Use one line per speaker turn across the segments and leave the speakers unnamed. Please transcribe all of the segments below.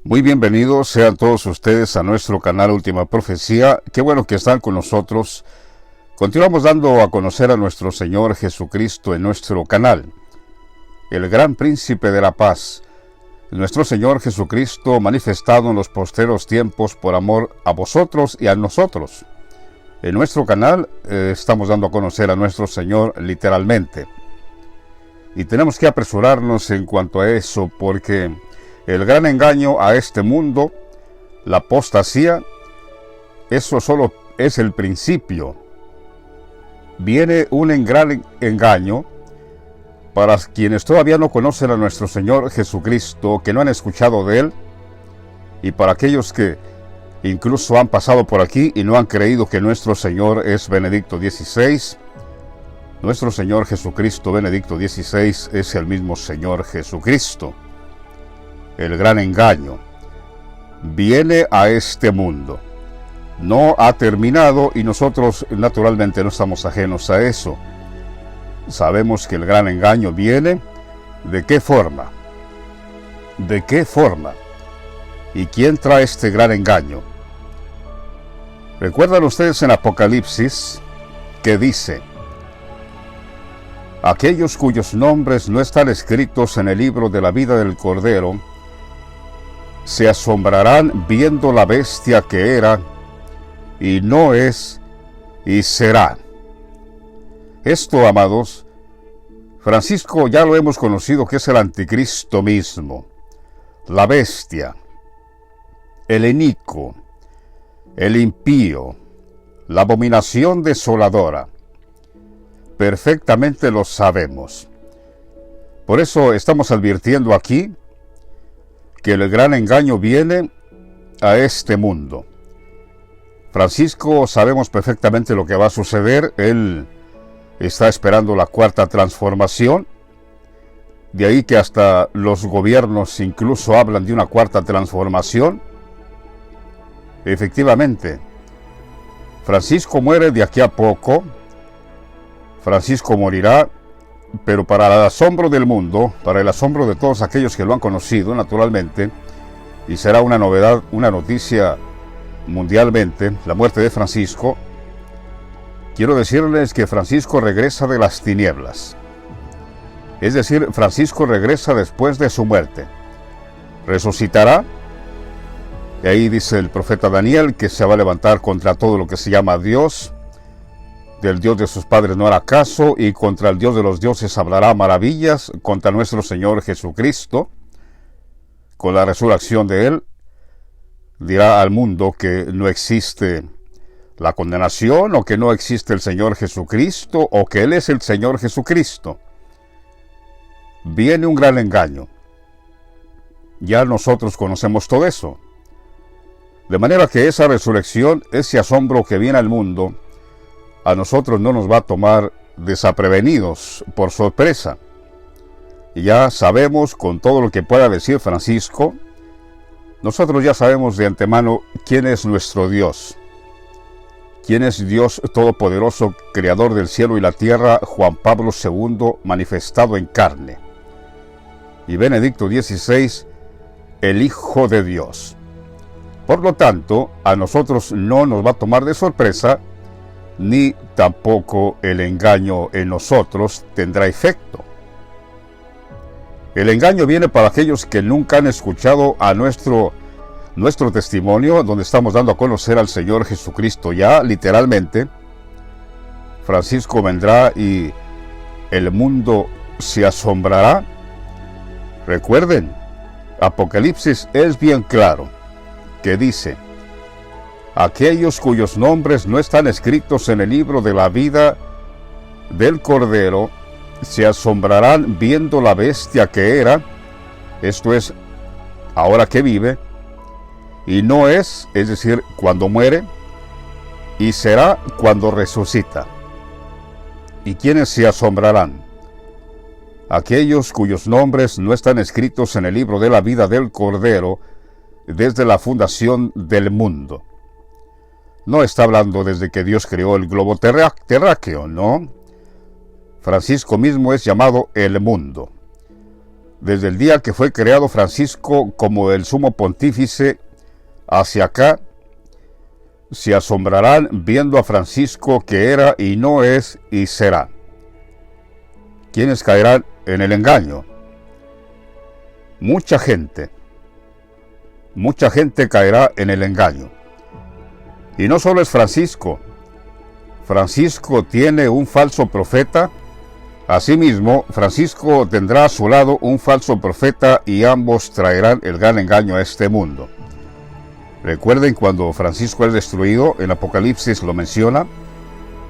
Muy bienvenidos sean todos ustedes a nuestro canal Última Profecía. Qué bueno que están con nosotros. Continuamos dando a conocer a nuestro Señor Jesucristo en nuestro canal, el gran príncipe de la paz, nuestro Señor Jesucristo manifestado en los postreros tiempos por amor a vosotros y a nosotros. En nuestro canal estamos dando a conocer a nuestro Señor literalmente. Y tenemos que apresurarnos en cuanto a eso, porque el gran engaño a este mundo, la apostasía, eso solo es el principio. Viene un gran engaño para quienes todavía no conocen a nuestro Señor Jesucristo, que no han escuchado de Él, y para aquellos que incluso han pasado por aquí y no han creído que nuestro Señor es Benedicto XVI. Nuestro Señor Jesucristo, Benedicto XVI, es el mismo Señor Jesucristo. El gran engaño viene a este mundo. No ha terminado y nosotros naturalmente no estamos ajenos a eso. Sabemos que el gran engaño viene. ¿De qué forma? ¿De qué forma? ¿Y quién trae este gran engaño? ¿Recuerdan ustedes en Apocalipsis que dice: aquellos cuyos nombres no están escritos en el libro de la vida del Cordero se asombrarán viendo la bestia que era, y no es, y será? Esto, amados, Francisco ya lo hemos conocido que es el anticristo mismo, la bestia, el inicuo, el impío, la abominación desoladora. Perfectamente lo sabemos. Por eso estamos advirtiendo aquí que el gran engaño viene a este mundo. Francisco sabemos perfectamente lo que va a suceder. Él está esperando la cuarta transformación. De ahí que hasta los gobiernos incluso hablan de una cuarta transformación. Efectivamente, Francisco muere de aquí a poco. Francisco morirá, pero para el asombro del mundo, para el asombro de todos aquellos que lo han conocido, naturalmente, y será una novedad, una noticia mundialmente, la muerte de Francisco. Quiero decirles que Francisco regresa de las tinieblas. Es decir, Francisco regresa después de su muerte. Resucitará. Y ahí dice el profeta Daniel que se va a levantar contra todo lo que se llama Dios. Del Dios de sus padres no hará caso, y contra el Dios de los dioses hablará maravillas, contra nuestro Señor Jesucristo. Con la resurrección de Él, dirá al mundo que no existe la condenación, o que no existe el Señor Jesucristo, o que Él es el Señor Jesucristo. Viene un gran engaño. Ya nosotros conocemos todo eso. De manera que esa resurrección, ese asombro que viene al mundo, a nosotros no nos va a tomar desaprevenidos, por sorpresa. Y ya sabemos, con todo lo que pueda decir Francisco, nosotros ya sabemos de antemano quién es nuestro Dios. Quién es Dios Todopoderoso, Creador del cielo y la tierra, Juan Pablo II, manifestado en carne. Y Benedicto XVI, el Hijo de Dios. Por lo tanto, a nosotros no nos va a tomar de sorpresa, ni tampoco el engaño en nosotros tendrá efecto. El engaño viene para aquellos que nunca han escuchado a nuestro testimonio, donde estamos dando a conocer al Señor Jesucristo ya literalmente. Francisco vendrá y el mundo se asombrará. Recuerden, Apocalipsis es bien claro, que dice: aquellos cuyos nombres no están escritos en el libro de la vida del Cordero se asombrarán viendo la bestia que era, esto es, ahora que vive, y no es decir, cuando muere, y será cuando resucita. ¿Y quiénes se asombrarán? Aquellos cuyos nombres no están escritos en el libro de la vida del Cordero desde la fundación del mundo. No está hablando desde que Dios creó el globo terráqueo, no. Francisco mismo es llamado el mundo. desde el día que fue creado Francisco como el sumo pontífice hacia acá, se asombrarán viendo a Francisco que era y no es y será. ¿Quiénes caerán en el engaño? Mucha gente caerá en el engaño. Y no solo es Francisco. Francisco tiene un falso profeta. Asimismo, Francisco tendrá a su lado un falso profeta y ambos traerán el gran engaño a este mundo. Recuerden cuando Francisco es destruido, en Apocalipsis lo menciona,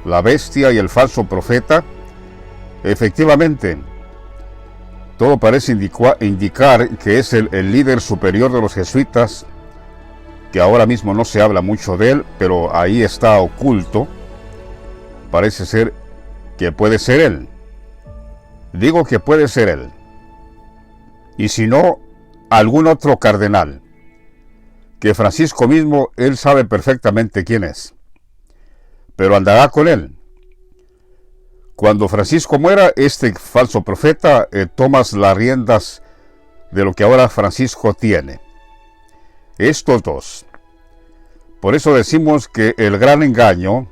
la bestia y el falso profeta. Efectivamente, todo parece indicar que es el líder superior de los jesuitas, que ahora mismo no se habla mucho de él, pero ahí está oculto. Parece ser que puede ser él. Digo que puede ser él. Y si no, algún otro cardenal, que Francisco mismo, él sabe perfectamente quién es, pero andará con él. Cuando Francisco muera, este falso profeta toma las riendas de lo que ahora Francisco tiene. Estos dos. Por eso decimos que el gran engaño,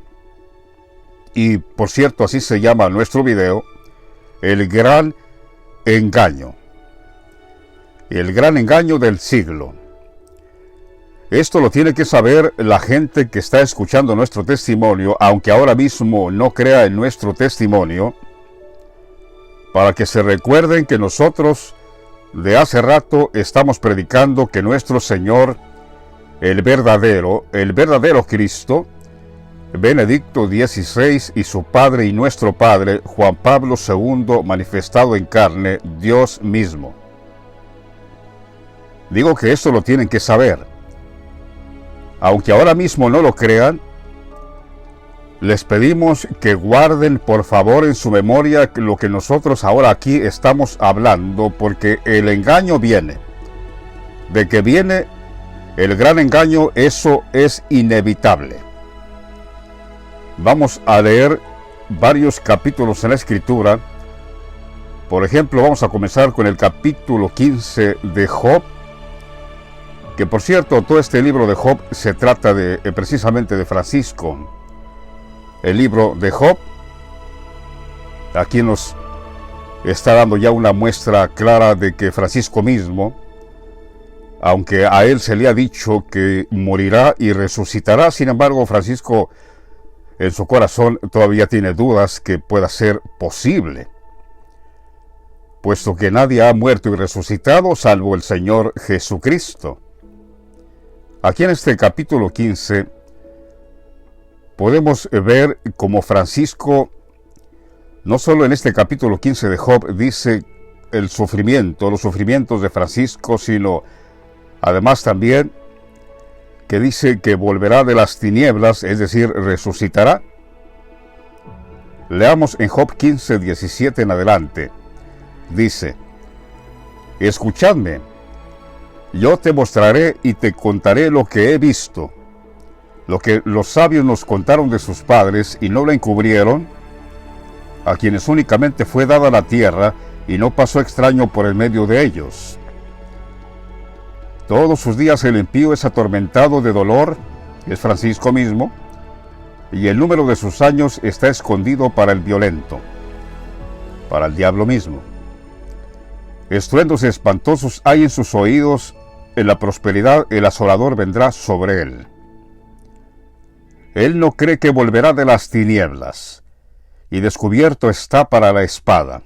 y por cierto así se llama nuestro video, el gran engaño. El gran engaño del siglo. Esto lo tiene que saber la gente que está escuchando nuestro testimonio, aunque ahora mismo no crea en nuestro testimonio, para que se recuerden que nosotros de hace rato estamos predicando que nuestro Señor, el verdadero Cristo, Benedicto XVI y su Padre y nuestro Padre, Juan Pablo II, manifestado en carne, Dios mismo. Digo que esto lo tienen que saber. Aunque ahora mismo no lo crean, les pedimos que guarden por favor en su memoria lo que nosotros ahora aquí estamos hablando, porque el engaño viene. De que viene el gran engaño, eso es inevitable. Vamos a leer varios capítulos en la Escritura. Por ejemplo, vamos a comenzar con el capítulo 15 de Job, que por cierto, todo este libro de Job se trata precisamente de Francisco. El libro de Job, aquí nos está dando ya una muestra clara de que Francisco mismo, aunque a él se le ha dicho que morirá y resucitará, sin embargo, Francisco en su corazón todavía tiene dudas que pueda ser posible, puesto que nadie ha muerto y resucitado salvo el Señor Jesucristo. Aquí en este capítulo 15 podemos ver cómo Francisco, no solo en este capítulo 15 de Job, dice los sufrimientos de Francisco, sino además también que dice que volverá de las tinieblas, es decir, resucitará. Leamos en Job 15, 17 en adelante. Dice: escuchadme, yo te mostraré y te contaré lo que he visto, lo que los sabios nos contaron de sus padres y no lo encubrieron, a quienes únicamente fue dada la tierra y no pasó extraño por el medio de ellos. Todos sus días el impío es atormentado de dolor, es Francisco mismo, y el número de sus años está escondido para el violento, para el diablo mismo. Estruendos espantosos hay en sus oídos, en la prosperidad el asolador vendrá sobre él. Él no cree que volverá de las tinieblas, y descubierto está para la espada.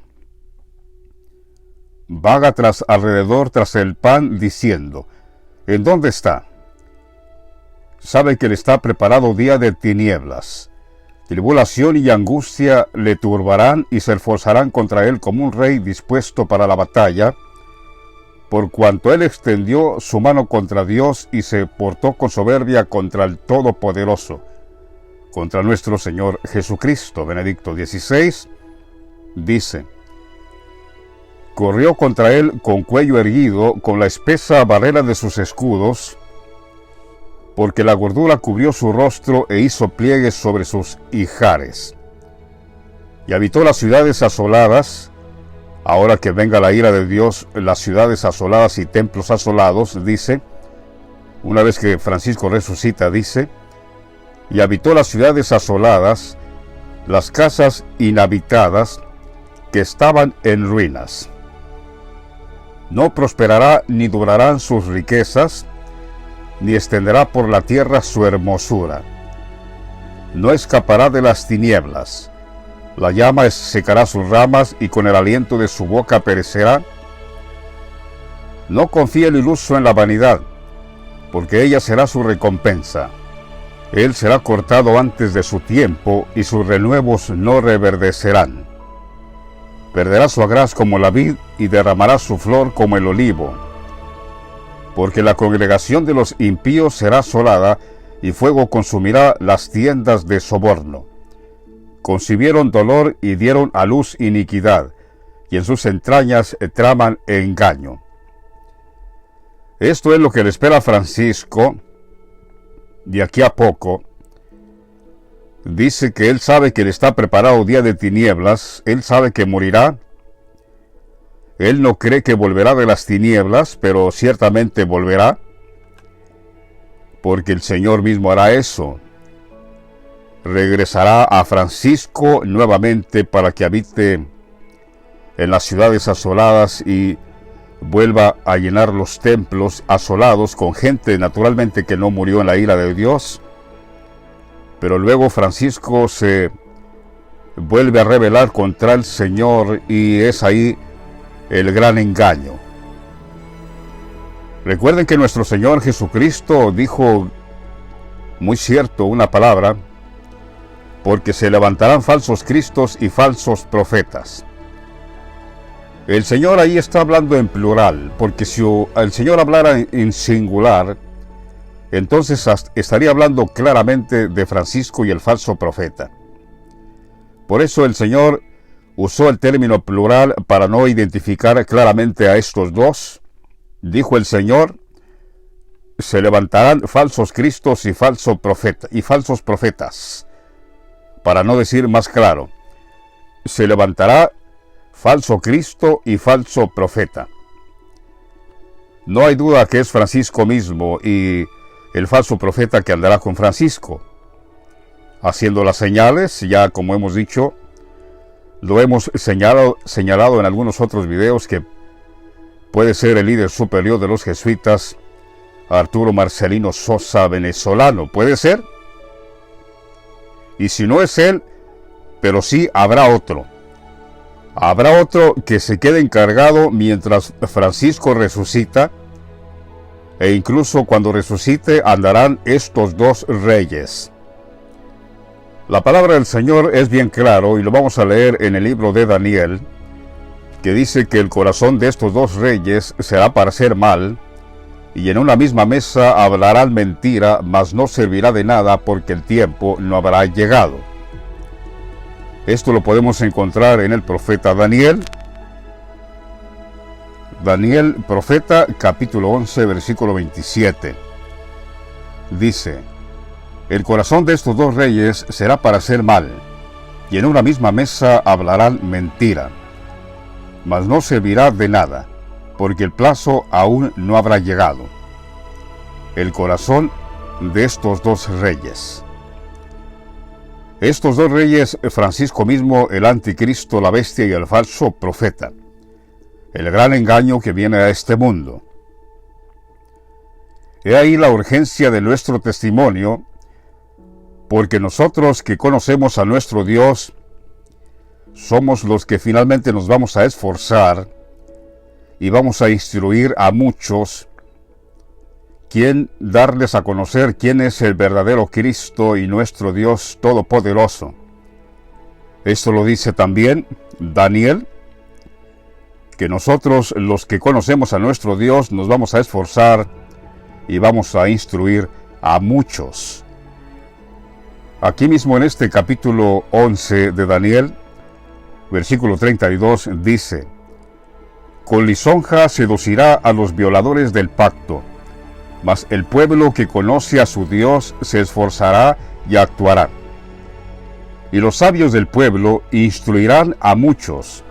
Vaga alrededor tras el pan, diciendo: ¿en dónde está? Sabe que le está preparado día de tinieblas. Tribulación y angustia le turbarán y se esforzarán contra él como un rey dispuesto para la batalla, por cuanto él extendió su mano contra Dios y se portó con soberbia contra el Todopoderoso, contra nuestro Señor Jesucristo. Benedicto XVI dice: corrió contra él con cuello erguido, con la espesa barrera de sus escudos, porque la gordura cubrió su rostro e hizo pliegues sobre sus ijares. Y habitó las ciudades asoladas, ahora que venga la ira de Dios, las ciudades asoladas y templos asolados, dice, una vez que Francisco resucita, dice, y habitó las ciudades asoladas, las casas inhabitadas que estaban en ruinas. No prosperará ni durarán sus riquezas, ni extenderá por la tierra su hermosura. No escapará de las tinieblas. La llama secará sus ramas y con el aliento de su boca perecerá. No confíe el iluso en la vanidad, porque ella será su recompensa. Él será cortado antes de su tiempo y sus renuevos no reverdecerán. Perderá su agraz como la vid y derramará su flor como el olivo. Porque la congregación de los impíos será asolada y fuego consumirá las tiendas de soborno. Concibieron dolor y dieron a luz iniquidad, y en sus entrañas traman engaño. Esto es lo que le espera a Francisco de aquí a poco. Dice que él sabe que le está preparado día de tinieblas, él sabe que morirá. Él no cree que volverá de las tinieblas, pero ciertamente volverá, porque el Señor mismo hará eso. Regresará a Francisco nuevamente para que habite en las ciudades asoladas y vuelva a llenar los templos asolados con gente naturalmente que no murió en la ira de Dios. Pero luego Francisco se vuelve a rebelar contra el Señor y es ahí el gran engaño. Recuerden que nuestro Señor Jesucristo dijo muy cierto una palabra, porque se levantarán falsos cristos y falsos profetas. El Señor ahí está hablando en plural, porque si el Señor hablara en singular, entonces estaría hablando claramente de Francisco y el falso profeta. Por eso el Señor usó el término plural para no identificar claramente a estos dos. Dijo el Señor, se levantarán falsos cristos y falsos profetas. Para no decir más claro, se levantará falso Cristo y falso profeta. No hay duda que es Francisco mismo y el falso profeta que andará con Francisco, haciendo las señales. Ya como hemos dicho, lo hemos señalado en algunos otros videos, que puede ser el líder superior de los jesuitas, Arturo Marcelino Sosa, venezolano. Puede ser. Y si no es él, pero sí habrá otro. Habrá otro que se quede encargado mientras Francisco resucita, e incluso cuando resucite andarán estos dos reyes. La palabra del Señor es bien claro y lo vamos a leer en el libro de Daniel, que dice que el corazón de estos dos reyes será para hacer mal, y en una misma mesa hablarán mentira, mas no servirá de nada porque el tiempo no habrá llegado. Esto lo podemos encontrar en el profeta Daniel. Daniel, profeta, capítulo 11, versículo 27. Dice, el corazón de estos dos reyes será para hacer mal, y en una misma mesa hablarán mentira, mas no servirá de nada, porque el plazo aún no habrá llegado. El corazón de estos dos reyes. Estos dos reyes, Francisco mismo, el anticristo, la bestia y el falso profeta. El gran engaño que viene a este mundo. He ahí la urgencia de nuestro testimonio, porque nosotros que conocemos a nuestro Dios, somos los que finalmente nos vamos a esforzar y vamos a instruir a muchos, darles a conocer quién es el verdadero Cristo y nuestro Dios Todopoderoso. Esto lo dice también Daniel, que nosotros los que conocemos a nuestro Dios nos vamos a esforzar y vamos a instruir a muchos. Aquí mismo en este capítulo 11 de Daniel, versículo 32, dice, con lisonja seducirá a los violadores del pacto, mas el pueblo que conoce a su Dios se esforzará y actuará. Y los sabios del pueblo instruirán a muchos,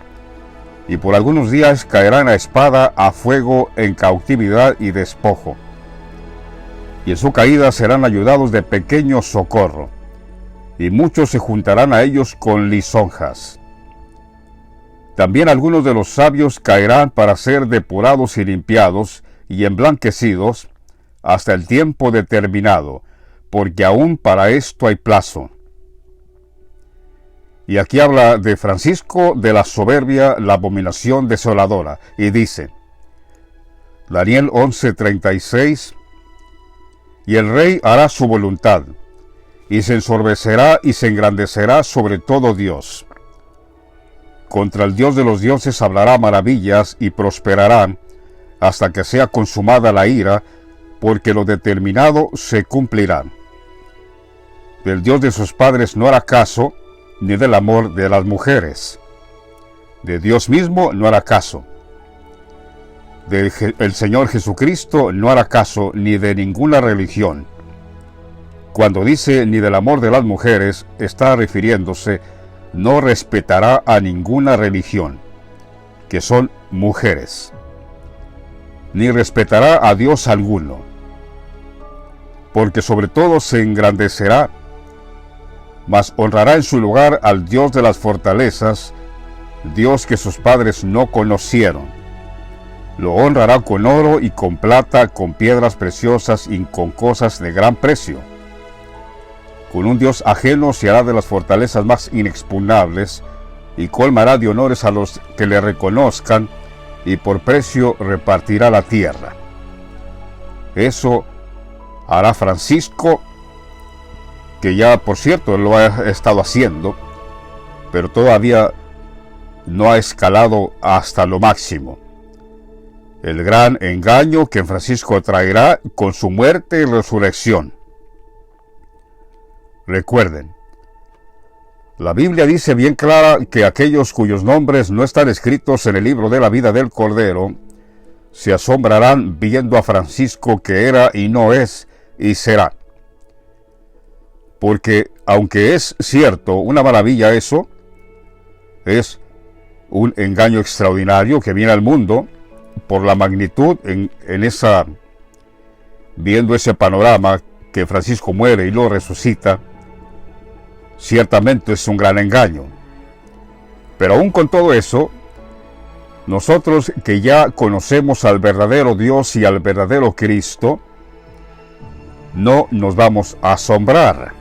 y por algunos días caerán a espada, a fuego, en cautividad y despojo. Y en su caída serán ayudados de pequeño socorro, y muchos se juntarán a ellos con lisonjas. También algunos de los sabios caerán para ser depurados y limpiados y emblanquecidos hasta el tiempo determinado, porque aún para esto hay plazo. Y aquí habla de Francisco, de la soberbia, la abominación desoladora, y dice, Daniel 11:36, y el rey hará su voluntad, y se ensorbecerá y se engrandecerá sobre todo Dios. Contra el Dios de los dioses hablará maravillas y prosperará hasta que sea consumada la ira, porque lo determinado se cumplirá. Del Dios de sus padres no hará caso, ni del amor de las mujeres. De Dios mismo no hará caso. Del Señor Jesucristo no hará caso, ni de ninguna religión. Cuando dice ni del amor de las mujeres, está refiriéndose, no respetará a ninguna religión, que son mujeres, ni respetará a Dios alguno, porque sobre todo se engrandecerá, mas honrará en su lugar al Dios de las fortalezas, Dios que sus padres no conocieron. Lo honrará con oro y con plata, con piedras preciosas y con cosas de gran precio. Con un Dios ajeno se hará de las fortalezas más inexpugnables, y colmará de honores a los que le reconozcan, y por precio repartirá la tierra. Eso hará Francisco, que ya por cierto lo ha estado haciendo, pero todavía no ha escalado hasta lo máximo. El gran engaño que Francisco traerá con su muerte y resurrección. Recuerden, la Biblia dice bien clara que aquellos cuyos nombres no están escritos en el libro de la vida del Cordero, se asombrarán viendo a Francisco que era y no es y será. Porque aunque es cierto, una maravilla eso, es un engaño extraordinario que viene al mundo por la magnitud viendo ese panorama que Francisco muere y lo resucita. Ciertamente es un gran engaño. Pero aún con todo eso, nosotros que ya conocemos al verdadero Dios y al verdadero Cristo, no nos vamos a asombrar.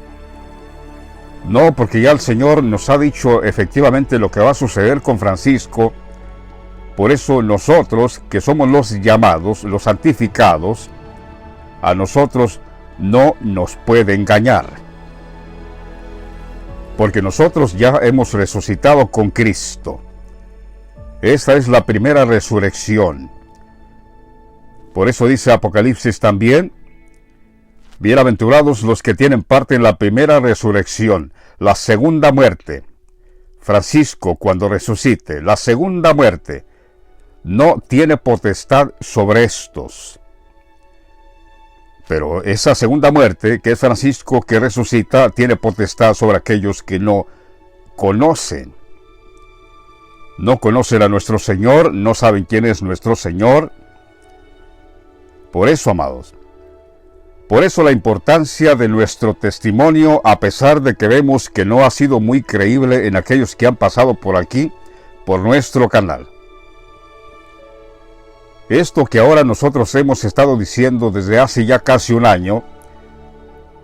No, porque ya el Señor nos ha dicho efectivamente lo que va a suceder con Francisco. Por eso nosotros, que somos los llamados, los santificados, a nosotros no nos puede engañar. Porque nosotros ya hemos resucitado con Cristo. Esta es la primera resurrección. Por eso dice Apocalipsis también, bienaventurados los que tienen parte en la primera resurrección, la segunda muerte. Francisco, cuando resucite, la segunda muerte, no tiene potestad sobre estos. Pero esa segunda muerte, que es Francisco que resucita, tiene potestad sobre aquellos que no conocen. No conocen a nuestro Señor, no saben quién es nuestro Señor. Por eso, amados, por eso la importancia de nuestro testimonio, a pesar de que vemos que no ha sido muy creíble en aquellos que han pasado por aquí, por nuestro canal. Esto que ahora nosotros hemos estado diciendo desde hace ya casi un año,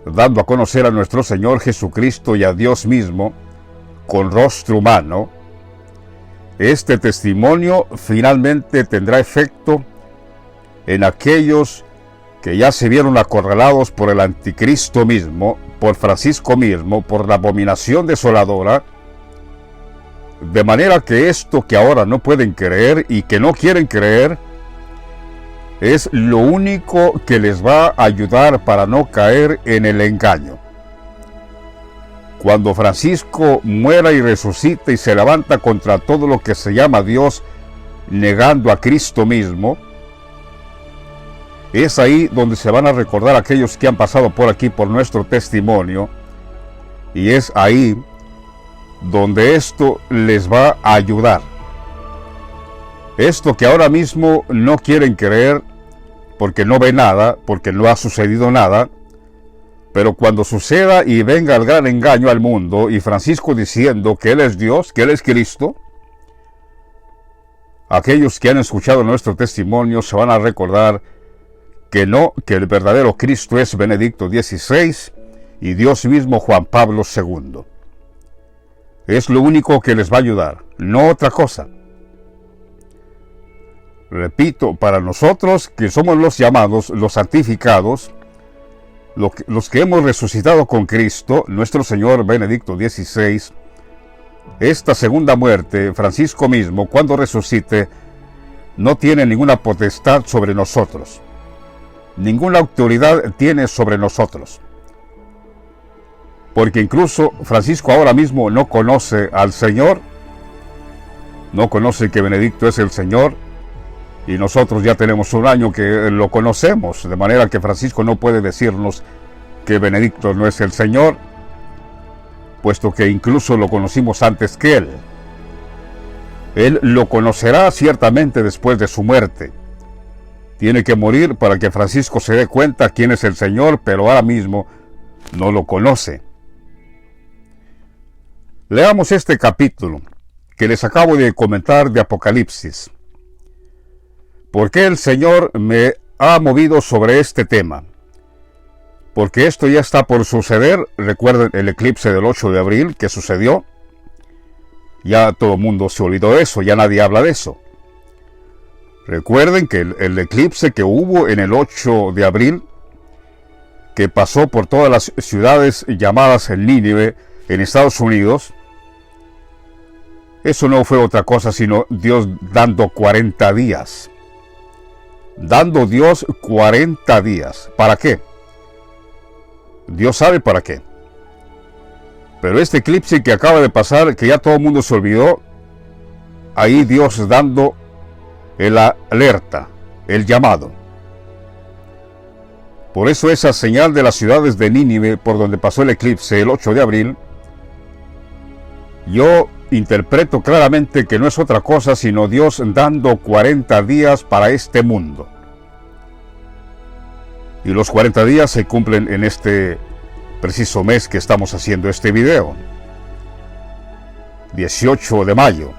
dando a conocer a nuestro Señor Jesucristo y a Dios mismo, con rostro humano, este testimonio finalmente tendrá efecto en aquellos que ya se vieron acorralados por el anticristo mismo, por Francisco mismo, por la abominación desoladora, de manera que esto que ahora no pueden creer y que no quieren creer, es lo único que les va a ayudar para no caer en el engaño. Cuando Francisco muera y resucite y se levanta contra todo lo que se llama Dios, negando a Cristo mismo, es ahí donde se van a recordar aquellos que han pasado por aquí por nuestro testimonio, y es ahí donde esto les va a ayudar. Esto que ahora mismo no quieren creer porque no ve nada, porque no ha sucedido nada, pero cuando suceda y venga el gran engaño al mundo y Francisco diciendo que Él es Dios, que Él es Cristo, aquellos que han escuchado nuestro testimonio se van a recordar que no, que el verdadero Cristo es Benedicto XVI y Dios mismo Juan Pablo II. Es lo único que les va a ayudar, no otra cosa. Repito, para nosotros que somos los llamados, los santificados, los que hemos resucitado con Cristo, nuestro Señor Benedicto XVI, esta segunda muerte, Francisco mismo, cuando resucite, no tiene ninguna potestad sobre nosotros. Ninguna autoridad tiene sobre nosotros. Porque incluso Francisco ahora mismo no conoce al Señor, no conoce que Benedicto es el Señor, y nosotros ya tenemos un año que lo conocemos, de manera que Francisco no puede decirnos que Benedicto no es el Señor, puesto que incluso lo conocimos antes que Él. Él lo conocerá ciertamente después de su muerte. Tiene que morir para que Francisco se dé cuenta quién es el Señor, pero ahora mismo no lo conoce. Leamos este capítulo que les acabo de comentar de Apocalipsis. ¿Por qué el Señor me ha movido sobre este tema? Porque esto ya está por suceder. Recuerden el eclipse del 8 de abril que sucedió. Ya todo el mundo se olvidó de eso, ya nadie habla de eso. Recuerden que el eclipse que hubo en el 8 de abril, que pasó por todas las ciudades llamadas en Nínive, en Estados Unidos, eso no fue otra cosa sino Dios dando 40 días. Dando Dios 40 días. ¿Para qué? Dios sabe para qué. Pero este eclipse que acaba de pasar, que ya todo el mundo se olvidó, ahí Dios dando el alerta, el llamado. Por eso esa señal de las ciudades de Nínive, por donde pasó el eclipse el 8 de abril, yo interpreto claramente que no es otra cosa sino Dios dando 40 días para este mundo. Y los 40 días se cumplen en este preciso mes que estamos haciendo este video. 18 de mayo.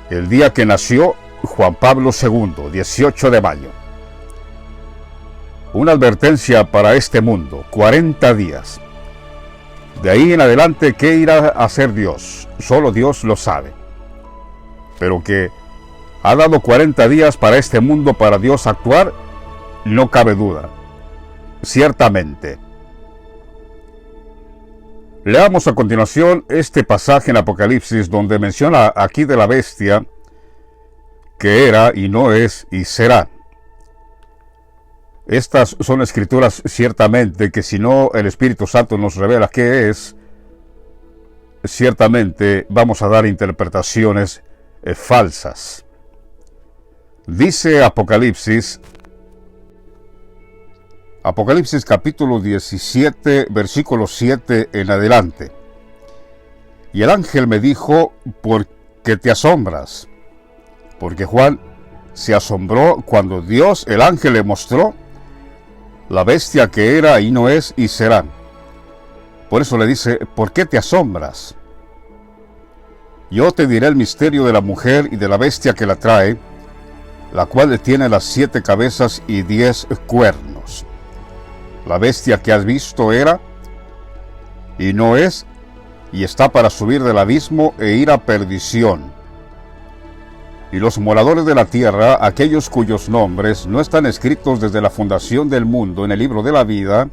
El día que nació Juan Pablo II, 18 de mayo. Una advertencia para este mundo, 40 días. De ahí en adelante, ¿qué irá a hacer Dios? Solo Dios lo sabe. Pero que ha dado 40 días para este mundo para Dios actuar, no cabe duda. Ciertamente. Leamos a continuación este pasaje en Apocalipsis donde menciona aquí de la bestia que era y no es y será. Estas son escrituras ciertamente que si no el Espíritu Santo nos revela qué es, ciertamente vamos a dar interpretaciones falsas. Dice Apocalipsis capítulo 17, versículo 7 en adelante. Y el ángel me dijo, ¿por qué te asombras? Porque Juan se asombró cuando Dios, el ángel, le mostró la bestia que era y no es y será. Por eso le dice, ¿por qué te asombras? Yo te diré el misterio de la mujer y de la bestia que la trae, la cual tiene las 7 cabezas y 10 cuernos. La bestia que has visto era y no es y está para subir del abismo e ir a perdición. Y los moradores de la tierra, aquellos cuyos nombres no están escritos desde la fundación del mundo en el libro de la vida,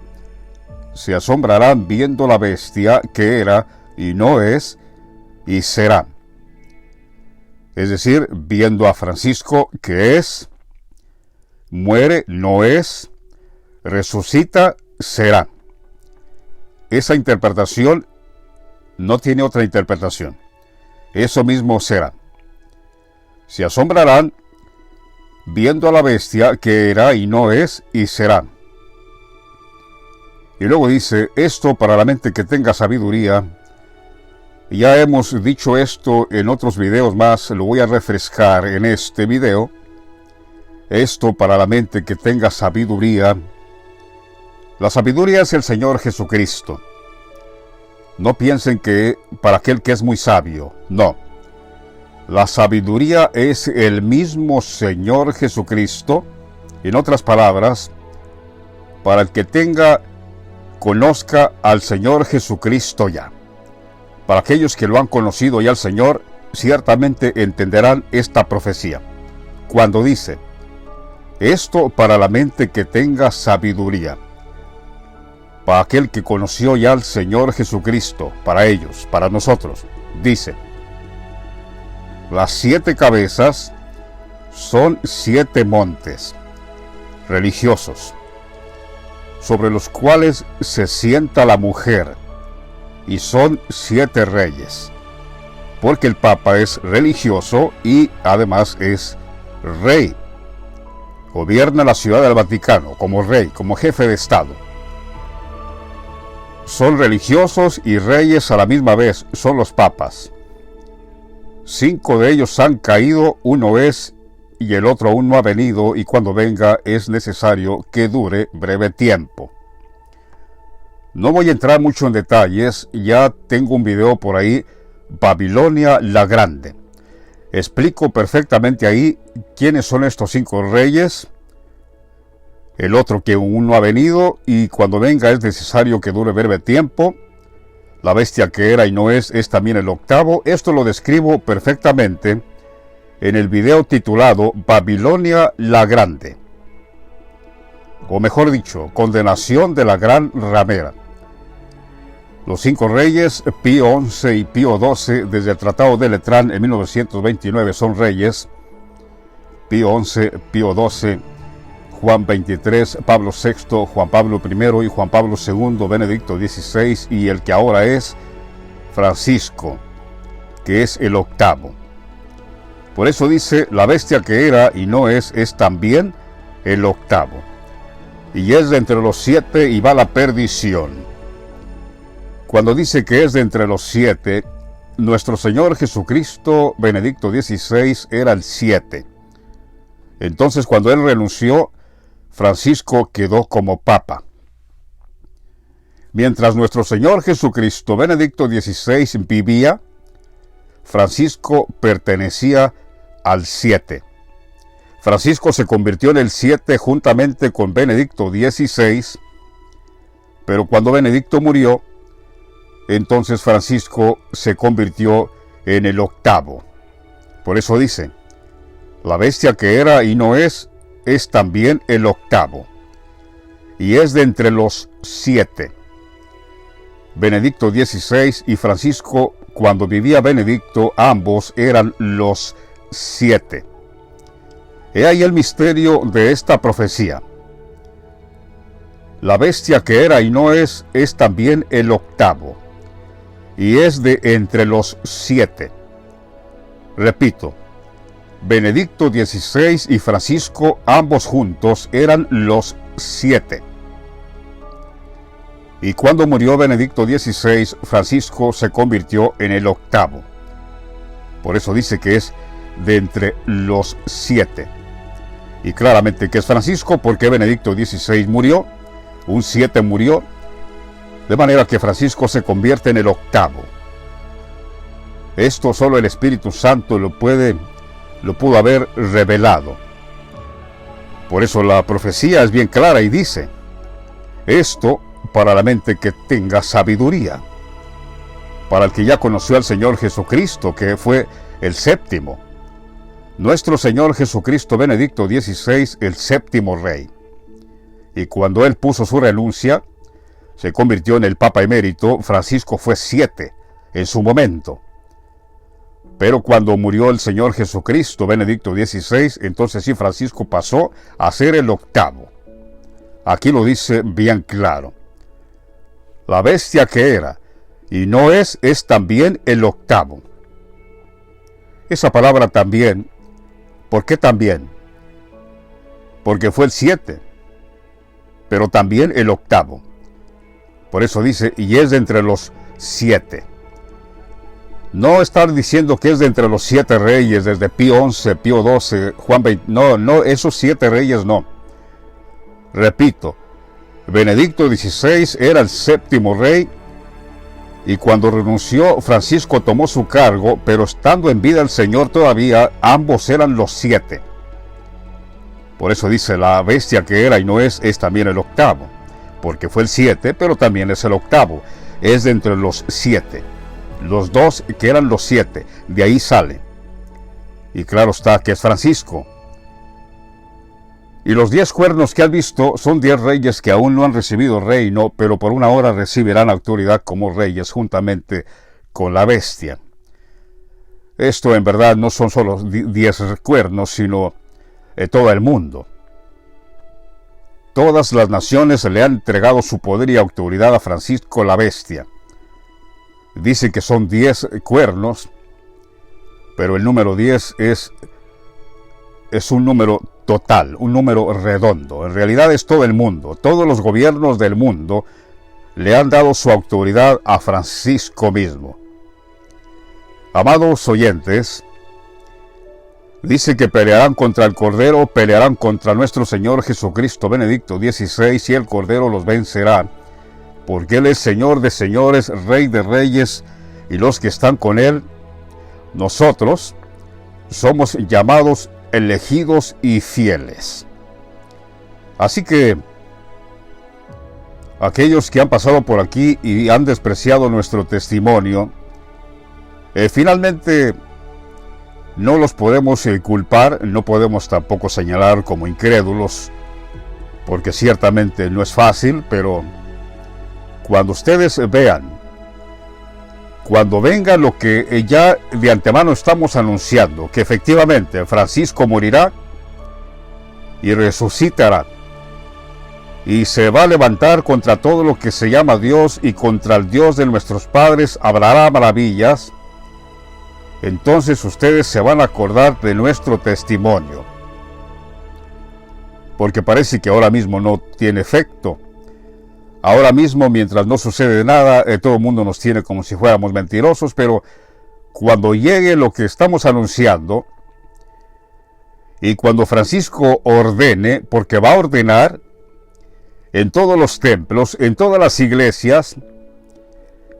se asombrarán viendo la bestia que era y no es y será. Es decir, viendo a Francisco que es, muere, no es, resucita, será. Esa interpretación no tiene otra interpretación. Eso mismo será. Se asombrarán viendo a la bestia que era y no es y será. Y luego dice, esto para la mente que tenga sabiduría, Ya hemos dicho esto en otros videos más, lo voy a refrescar en este video. Esto para la mente que tenga sabiduría. La sabiduría es el Señor Jesucristo. No piensen que para aquel que es muy sabio, no. La sabiduría es el mismo Señor Jesucristo. En otras palabras, para el que conozca al Señor Jesucristo ya. Para aquellos que lo han conocido ya al Señor, ciertamente entenderán esta profecía. Cuando dice, esto para la mente que tenga sabiduría. Para aquel que conoció ya al Señor Jesucristo, para ellos, para nosotros, dice, las 7 cabezas son 7 montes religiosos, sobre los cuales se sienta la mujer, y son 7 reyes, porque el Papa es religioso y además es rey. Gobierna la ciudad del Vaticano como rey, como jefe de Estado. Son religiosos y reyes a la misma vez, son los papas. 5 de ellos han caído, uno es y el otro aún no ha venido, y cuando venga es necesario que dure breve tiempo. No voy a entrar mucho en detalles, ya tengo un video por ahí, Babilonia la Grande. Explico perfectamente ahí quiénes son estos 5 reyes, el otro que aún no ha venido, y cuando venga es necesario que dure breve tiempo. La bestia que era y no es también el octavo. Esto lo describo perfectamente en el video titulado Babilonia la Grande, o mejor dicho, condenación de la gran ramera. Los 5 reyes, Pío XI y Pío XII, desde el Tratado de Letrán en 1929 son reyes. Pío XI, Pío XII, Juan XXIII, Pablo VI, Juan Pablo I y Juan Pablo II, Benedicto XVI y el que ahora es Francisco, que es el octavo. Por eso dice, la bestia que era y no es también el octavo. Y es de entre los 7 y va a la perdición. Cuando dice que es de entre los 7, nuestro Señor Jesucristo, Benedicto XVI, era el 7. Entonces cuando él renunció, Francisco quedó como papa. Mientras nuestro Señor Jesucristo, Benedicto XVI, vivía, Francisco pertenecía al 7. Francisco se convirtió en el 7 juntamente con Benedicto XVI, pero cuando Benedicto murió, entonces Francisco se convirtió en el octavo. Por eso dice, la bestia que era y no es también el octavo, y es de entre los 7. Benedicto XVI y Francisco, cuando vivía Benedicto, ambos eran los 7. He ahí el misterio de esta profecía. La bestia que era y no es también el octavo, y es de entre los 7. Repito, Benedicto XVI y Francisco, ambos juntos, eran los 7. Y cuando murió Benedicto XVI, Francisco se convirtió en el octavo. Por eso dice que es de entre los 7. Y claramente que es Francisco, porque Benedicto XVI murió, un 7 murió, de manera que Francisco se convierte en el octavo. Esto solo el Espíritu Santo lo pudo haber revelado. Por eso la profecía es bien clara y dice, esto para la mente que tenga sabiduría, para el que ya conoció al Señor Jesucristo, que fue el 7. Nuestro Señor Jesucristo, Benedicto XVI, el 7 rey. Y cuando él puso su renuncia, se convirtió en el Papa emérito. Francisco fue 7 en su momento. Pero cuando murió el Señor Jesucristo, Benedicto XVI, entonces sí, Francisco pasó a ser el octavo. Aquí lo dice bien claro. La bestia que era y no es también el octavo. Esa palabra también, ¿por qué también? Porque fue el 7, pero también el octavo. Por eso dice, y es de entre los 7. No estar diciendo que es de entre los 7 reyes, desde Pío XI, Pío XII, Juan XX. No, esos 7 reyes no. Repito, Benedicto XVI era el 7º rey, y cuando renunció, Francisco tomó su cargo, pero estando en vida el Señor todavía, ambos eran los 7. Por eso dice, la bestia que era y no es también el 8º, porque fue el 7, pero también es el 8º, es de entre los 7. Los 2 que eran los 7, de ahí sale. Y claro está que es Francisco. Y los 10 cuernos que has visto son 10 reyes que aún no han recibido reino, pero por una hora recibirán autoridad como reyes juntamente con la bestia. Esto en verdad no son solo 10 cuernos, sino todo el mundo. Todas las naciones le han entregado su poder y autoridad a Francisco la bestia. Dicen que son 10 cuernos, pero el número 10 es un número total, un número redondo. En realidad es todo el mundo. Todos los gobiernos del mundo le han dado su autoridad a Francisco mismo. Amados oyentes, dice que pelearán contra el Cordero, pelearán contra nuestro Señor Jesucristo Benedicto XVI, y el Cordero los vencerá, porque Él es Señor de señores, Rey de reyes, y los que están con Él, nosotros, somos llamados elegidos y fieles. Así que aquellos que han pasado por aquí y han despreciado nuestro testimonio, finalmente no los podemos culpar, no podemos tampoco señalar como incrédulos, porque ciertamente no es fácil, pero cuando ustedes vean, cuando venga lo que ya de antemano estamos anunciando, que efectivamente Francisco morirá y resucitará, y se va a levantar contra todo lo que se llama Dios, y contra el Dios de nuestros padres hablará maravillas, entonces ustedes se van a acordar de nuestro testimonio. Porque parece que ahora mismo no tiene efecto. Ahora mismo, mientras no sucede nada, todo el mundo nos tiene como si fuéramos mentirosos, pero cuando llegue lo que estamos anunciando, y cuando Francisco ordene, porque va a ordenar en todos los templos, en todas las iglesias,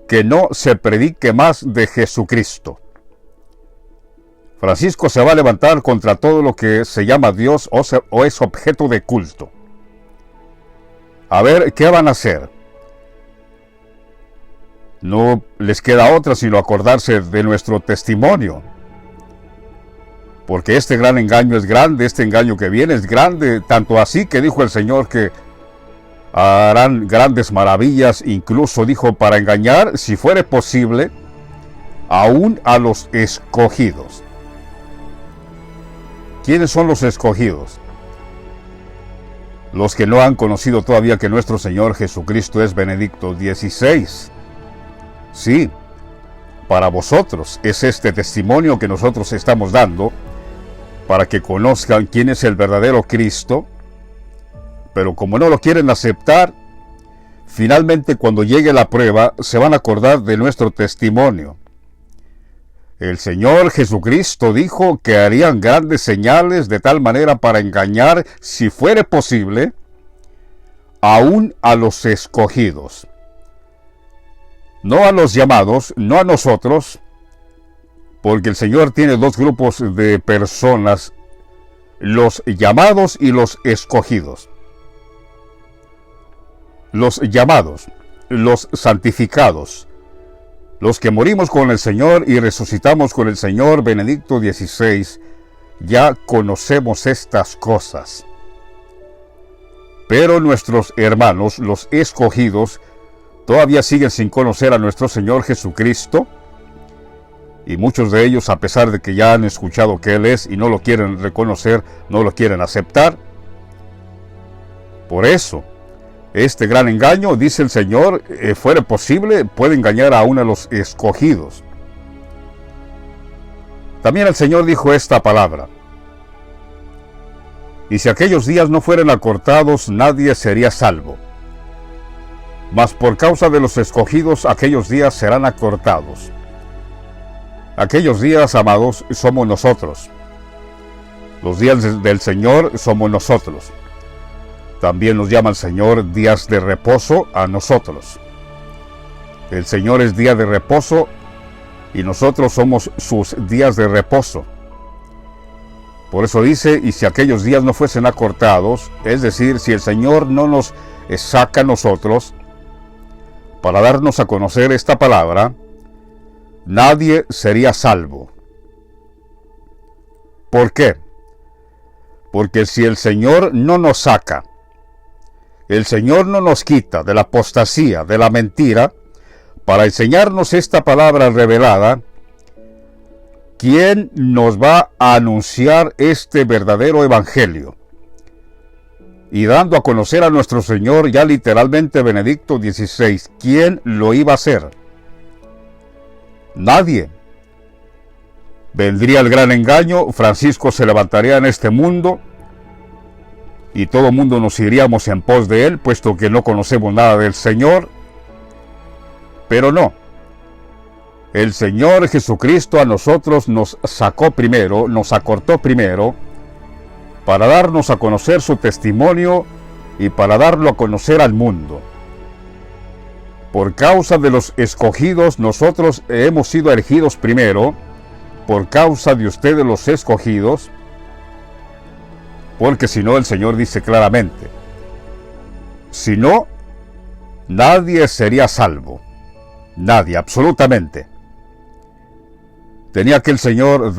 que no se predique más de Jesucristo. Francisco se va a levantar contra todo lo que se llama Dios o es objeto de culto. A ver, ¿qué van a hacer? No les queda otra sino acordarse de nuestro testimonio. Porque este gran engaño es grande, este engaño que viene es grande, tanto así que dijo el Señor que harán grandes maravillas, incluso dijo para engañar, si fuere posible, aún a los escogidos. ¿Quiénes son los escogidos? Los que no han conocido todavía que nuestro Señor Jesucristo es Benedicto XVI. Sí, para vosotros es este testimonio que nosotros estamos dando, para que conozcan quién es el verdadero Cristo, pero como no lo quieren aceptar, finalmente cuando llegue la prueba se van a acordar de nuestro testimonio. El Señor Jesucristo dijo que harían grandes señales de tal manera para engañar, si fuere posible, aún a los escogidos. No a los llamados, no a nosotros, porque el Señor tiene 2 grupos de personas, los llamados y los escogidos. Los llamados, los santificados, los que morimos con el Señor y resucitamos con el Señor Benedicto XVI, ya conocemos estas cosas. Pero nuestros hermanos, los escogidos, todavía siguen sin conocer a nuestro Señor Jesucristo, y muchos de ellos, a pesar de que ya han escuchado que Él es y no lo quieren reconocer, no lo quieren aceptar. Por eso, este gran engaño, dice el Señor, fuera posible, puede engañar aún a los escogidos. También el Señor dijo esta palabra: y si aquellos días no fueran acortados, nadie sería salvo. Mas por causa de los escogidos, aquellos días serán acortados. Aquellos días, amados, somos nosotros. Los días del Señor somos nosotros. También nos llama el Señor días de reposo a nosotros. El Señor es día de reposo y nosotros somos sus días de reposo. Por eso dice, y si aquellos días no fuesen acortados, es decir, si el Señor no nos saca a nosotros para darnos a conocer esta palabra, nadie sería salvo. ¿Por qué? Porque si el Señor no nos saca, el Señor no nos quita de la apostasía, de la mentira, para enseñarnos esta palabra revelada, ¿quién nos va a anunciar este verdadero evangelio? Y dando a conocer a nuestro Señor, ya literalmente Benedicto XVI, ¿quién lo iba a hacer? Nadie. Vendría el gran engaño, Francisco se levantaría en este mundo y todo mundo nos iríamos en pos de él, puesto que no conocemos nada del Señor. Pero no. El Señor Jesucristo a nosotros nos sacó primero, nos acortó primero, para darnos a conocer su testimonio y para darlo a conocer al mundo. Por causa de los escogidos, nosotros hemos sido elegidos primero, por causa de ustedes los escogidos, porque si no, el Señor dice claramente, si no, nadie sería salvo. Nadie, absolutamente. Tenía que el Señor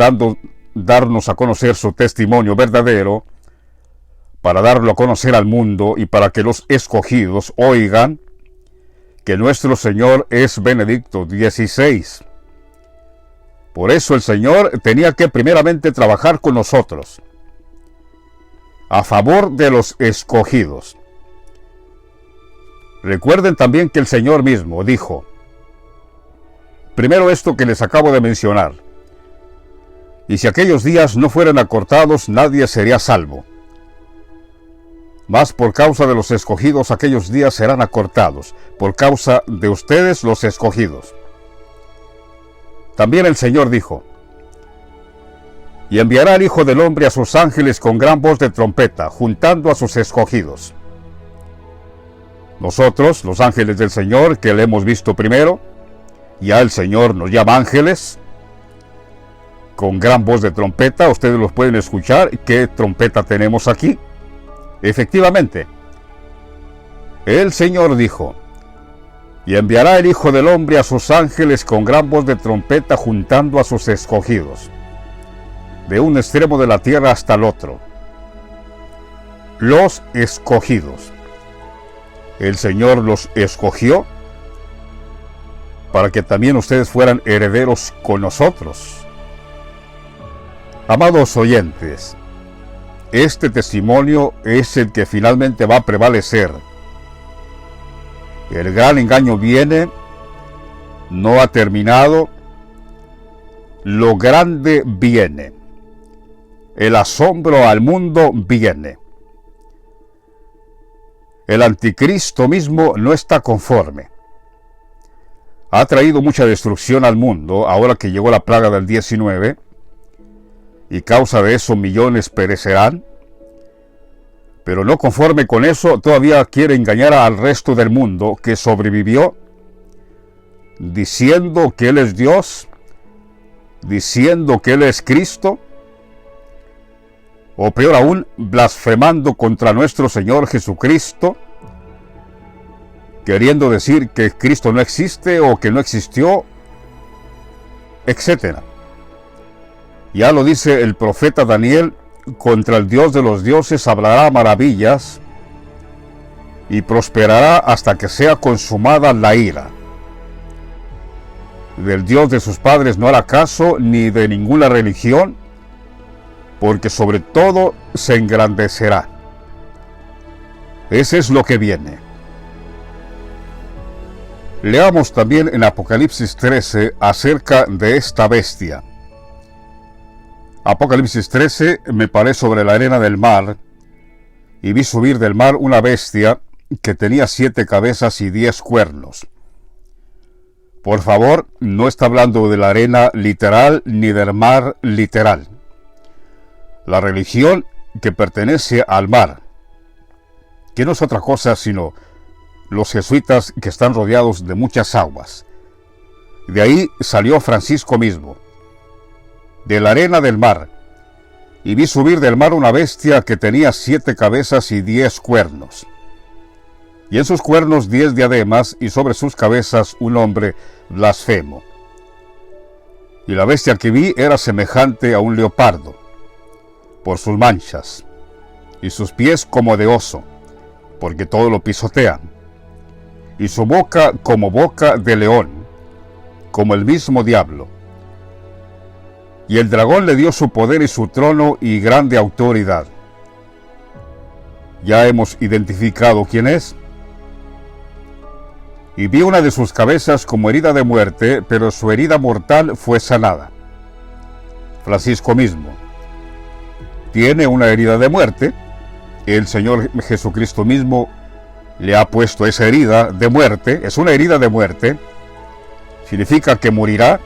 darnos a conocer su testimonio verdadero, para darlo a conocer al mundo y para que los escogidos oigan que nuestro Señor es Benedicto XVI. Por eso el Señor tenía que primeramente trabajar con nosotros, a favor de los escogidos. Recuerden también que el Señor mismo dijo, primero esto que les acabo de mencionar, y si aquellos días no fueran acortados, nadie sería salvo. Mas por causa de los escogidos, aquellos días serán acortados, por causa de ustedes los escogidos. También el Señor dijo, y enviará el Hijo del Hombre a sus ángeles con gran voz de trompeta, juntando a sus escogidos. Nosotros, los ángeles del Señor, que le hemos visto primero, ya el Señor nos llama ángeles, con gran voz de trompeta, ustedes los pueden escuchar. ¿Qué trompeta tenemos aquí? Efectivamente, el Señor dijo, y enviará el Hijo del Hombre a sus ángeles con gran voz de trompeta, juntando a sus escogidos, de un extremo de la tierra hasta el otro. Los escogidos. El Señor los escogió para que también ustedes fueran herederos con nosotros. Amados oyentes, este testimonio es el que finalmente va a prevalecer. El gran engaño viene, no ha terminado, lo grande viene, el asombro al mundo viene. El anticristo mismo no está conforme. Ha traído mucha destrucción al mundo ahora que llegó la plaga del 19, y causa de eso millones perecerán, pero no conforme con eso, todavía quiere engañar al resto del mundo que sobrevivió, diciendo que Él es Dios, diciendo que Él es Cristo, o peor aún, blasfemando contra nuestro Señor Jesucristo, queriendo decir que Cristo no existe o que no existió, etc. Ya lo dice el profeta Daniel, contra el Dios de los dioses hablará maravillas y prosperará hasta que sea consumada la ira. Del Dios de sus padres no hará caso, ni de ninguna religión, porque sobre todo se engrandecerá. Ese es lo que viene. Leamos también en Apocalipsis 13 acerca de esta bestia. Apocalipsis 13, me paré sobre la arena del mar, y vi subir del mar una bestia que tenía 7 cabezas y 10 cuernos. Por favor, no está hablando de la arena literal ni del mar literal. La religión que pertenece al mar, que no es otra cosa sino los jesuitas que están rodeados de muchas aguas. De ahí salió Francisco mismo, de la arena del mar, y vi subir del mar una bestia que tenía 7 cabezas y 10 cuernos. Y en sus cuernos 10 diademas, y sobre sus cabezas un hombre blasfemo. Y la bestia que vi era semejante a un leopardo, por sus manchas, y sus pies como de oso, porque todo lo pisotean, y su boca como boca de león, como el mismo diablo. Y el dragón le dio su poder y su trono y grande autoridad. Ya hemos identificado quién es. Y vi una de sus cabezas como herida de muerte, pero su herida mortal fue sanada. Francisco mismo tiene una herida de muerte. El Señor Jesucristo mismo le ha puesto esa herida de muerte. Es una herida de muerte. Significa que morirá.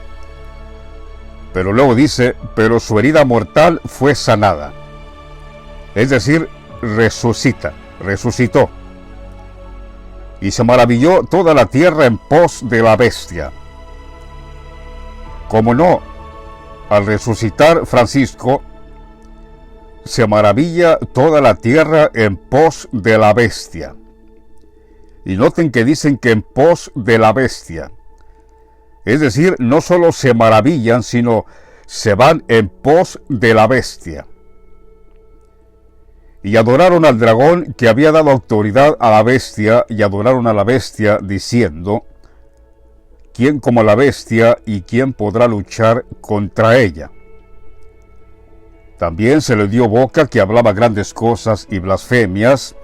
Pero luego dice, pero su herida mortal fue sanada. Es decir, resucitó. Y se maravilló toda la tierra en pos de la bestia. Como no, al resucitar Francisco, se maravilla toda la tierra en pos de la bestia. Y noten que dicen que en pos de la bestia. Es decir, no solo se maravillan, sino se van en pos de la bestia. Y adoraron al dragón que había dado autoridad a la bestia, y adoraron a la bestia diciendo, ¿quién como la bestia y quién podrá luchar contra ella? También se le dio boca que hablaba grandes cosas y blasfemias,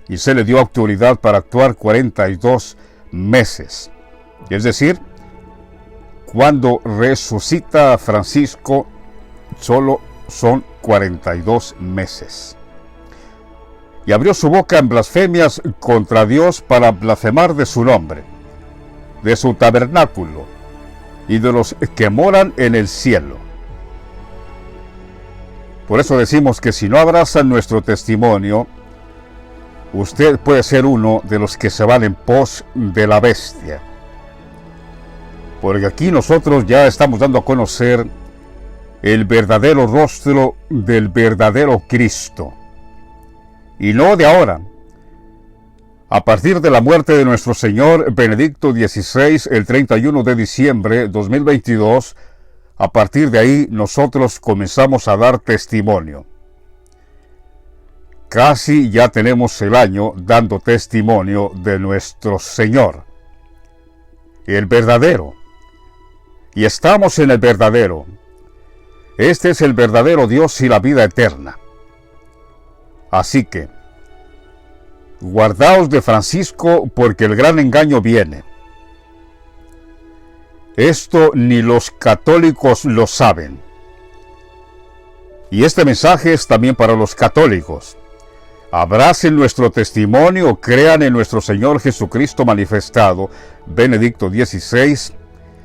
y se le dio autoridad para actuar 42 meses. Es decir, cuando resucita Francisco, solo son 42 meses. Y abrió su boca en blasfemias contra Dios para blasfemar de su nombre, de su tabernáculo y de los que moran en el cielo. Por eso decimos que si no abrazan nuestro testimonio, usted puede ser uno de los que se van en pos de la bestia. Porque aquí nosotros ya estamos dando a conocer el verdadero rostro del verdadero Cristo. Y no de ahora. A partir de la muerte de nuestro Señor Benedicto XVI, el 31 de diciembre de 2022, a partir de ahí nosotros comenzamos a dar testimonio. Casi ya tenemos el año dando testimonio de nuestro Señor, el verdadero. Y estamos en el verdadero. Este es el verdadero Dios y la vida eterna. Así que, guardaos de Francisco, porque el gran engaño viene. Esto ni los católicos lo saben. Y este mensaje es también para los católicos. Abracen nuestro testimonio, crean en nuestro Señor Jesucristo manifestado, Benedicto XVI,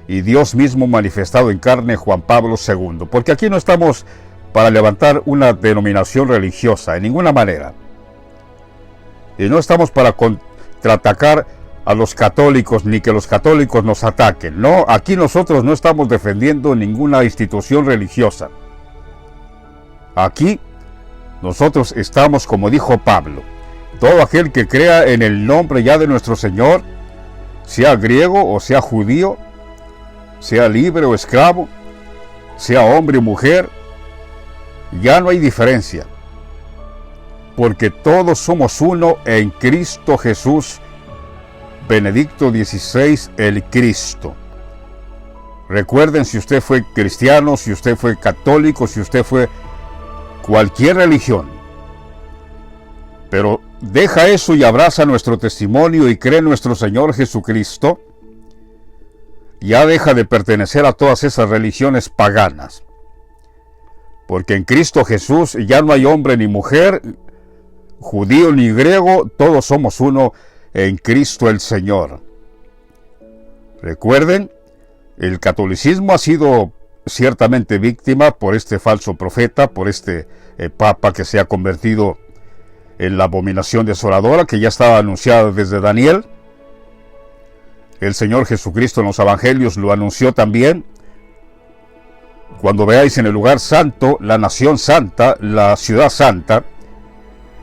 y Dios mismo manifestado en carne, Juan Pablo II. Porque aquí no estamos para levantar una denominación religiosa, en ninguna manera. Y no estamos para contraatacar a los católicos, ni que los católicos nos ataquen. No, aquí nosotros no estamos defendiendo ninguna institución religiosa. Aquí nosotros estamos, como dijo Pablo, todo aquel que crea en el nombre ya de nuestro Señor, sea griego o sea judío, sea libre o esclavo, sea hombre o mujer, ya no hay diferencia, porque todos somos uno en Cristo Jesús. Benedicto XVI, el Cristo. Recuerden, si usted fue cristiano, si usted fue católico, si usted fue cualquier religión, pero deja eso y abraza nuestro testimonio y cree en nuestro Señor Jesucristo, ya deja de pertenecer a todas esas religiones paganas. Porque en Cristo Jesús ya no hay hombre ni mujer, judío ni griego, todos somos uno en Cristo el Señor. Recuerden, el catolicismo ha sido ciertamente víctima por este falso profeta, por este papa que se ha convertido en la abominación desoladora que ya estaba anunciada desde Daniel. El Señor Jesucristo en los evangelios lo anunció también. Cuando veáis en el lugar santo, la nación santa, la ciudad santa,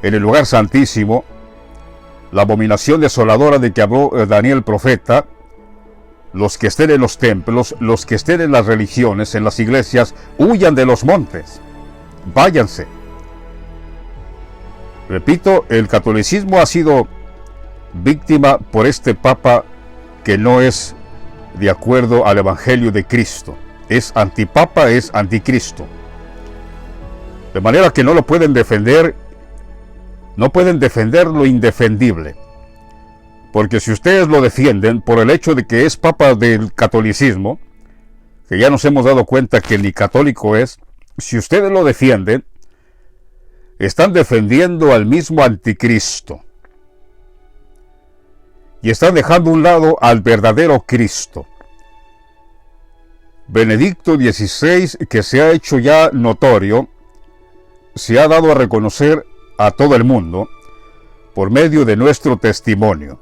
en el lugar santísimo, la abominación desoladora de que habló Daniel profeta, los que estén en los templos, los que estén en las religiones, en las iglesias, huyan de los montes, váyanse. Repito, el catolicismo ha sido víctima por este papa que no es de acuerdo al evangelio de Cristo. Es antipapa, es anticristo. De manera que no lo pueden defender, no pueden defender lo indefendible. Porque si ustedes lo defienden por el hecho de que es papa del catolicismo, que ya nos hemos dado cuenta que ni católico es, si ustedes lo defienden, están defendiendo al mismo anticristo. Y están dejando a un lado al verdadero Cristo. Benedicto XVI, que se ha hecho ya notorio, se ha dado a reconocer a todo el mundo por medio de nuestro testimonio.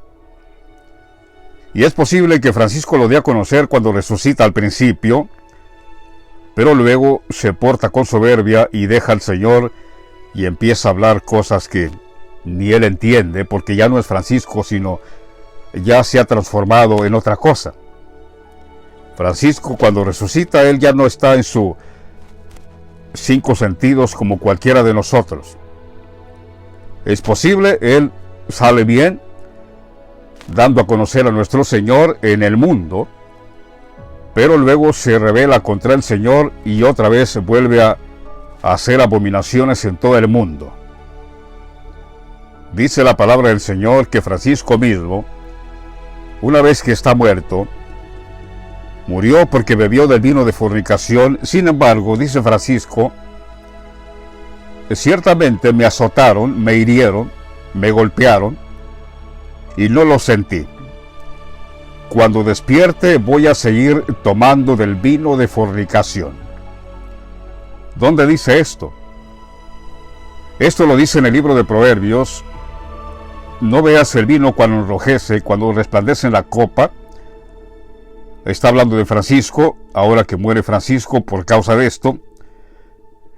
Y es posible que Francisco lo dé a conocer cuando resucita al principio, pero luego se porta con soberbia y deja al Señor y empieza a hablar cosas que ni él entiende, porque ya no es Francisco, sino ya se ha transformado en otra cosa. Francisco, cuando resucita, él ya no está en sus 5 sentidos como cualquiera de nosotros. Es posible, él sale bien, dando a conocer a nuestro Señor en el mundo, pero luego se rebela contra el Señor y otra vez vuelve a hacer abominaciones en todo el mundo. Dice la palabra del Señor que Francisco mismo, una vez que está muerto, murió porque bebió del vino de fornicación. Sin embargo, dice Francisco, ciertamente me azotaron, me hirieron, me golpearon, y no lo sentí. Cuando despierte voy a seguir tomando del vino de fornicación. ¿Dónde dice esto? Esto lo dice en el libro de Proverbios. No veas el vino cuando enrojece, cuando resplandece en la copa. Está hablando de Francisco, ahora que muere Francisco por causa de esto.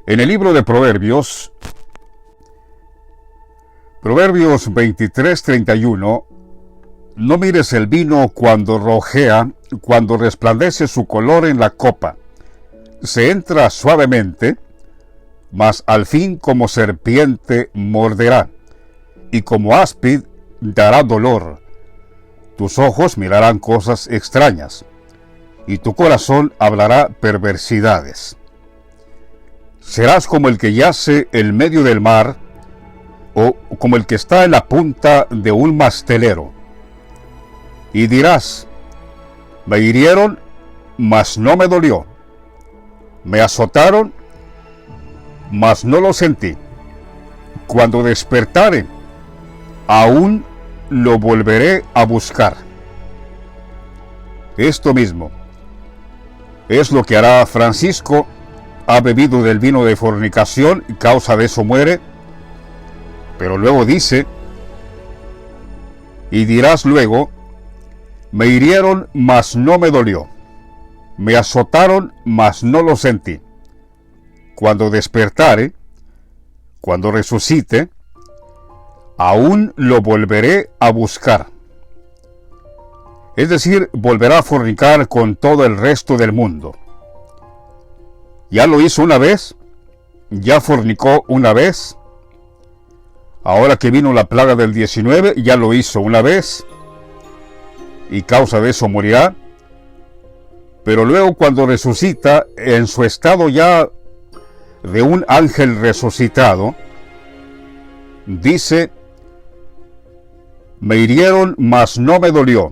En el libro de Proverbios, Proverbios 23:31, no mires el vino cuando rojea, cuando resplandece su color en la copa. Se entra suavemente, mas al fin como serpiente morderá, y como áspid dará dolor. Tus ojos mirarán cosas extrañas, y tu corazón hablará perversidades. Serás como el que yace en medio del mar, o como el que está en la punta de un mastelero. Y dirás, me hirieron, mas no me dolió. Me azotaron, mas no lo sentí. Cuando despertare, aún lo volveré a buscar. Esto mismo es lo que hará Francisco. Ha bebido del vino de fornicación y causa de eso muere. Pero luego dice, y dirás luego, me hirieron, mas no me dolió. Me azotaron, mas no lo sentí. Cuando despertare, cuando resucite, aún lo volveré a buscar. Es decir, volverá a fornicar con todo el resto del mundo. Ya lo hizo una vez, ya fornicó una vez. Ahora que vino la plaga del 19, ya lo hizo una vez, y causa de eso morirá. Pero luego cuando resucita, en su estado ya de un ángel resucitado, dice, me hirieron, mas no me dolió.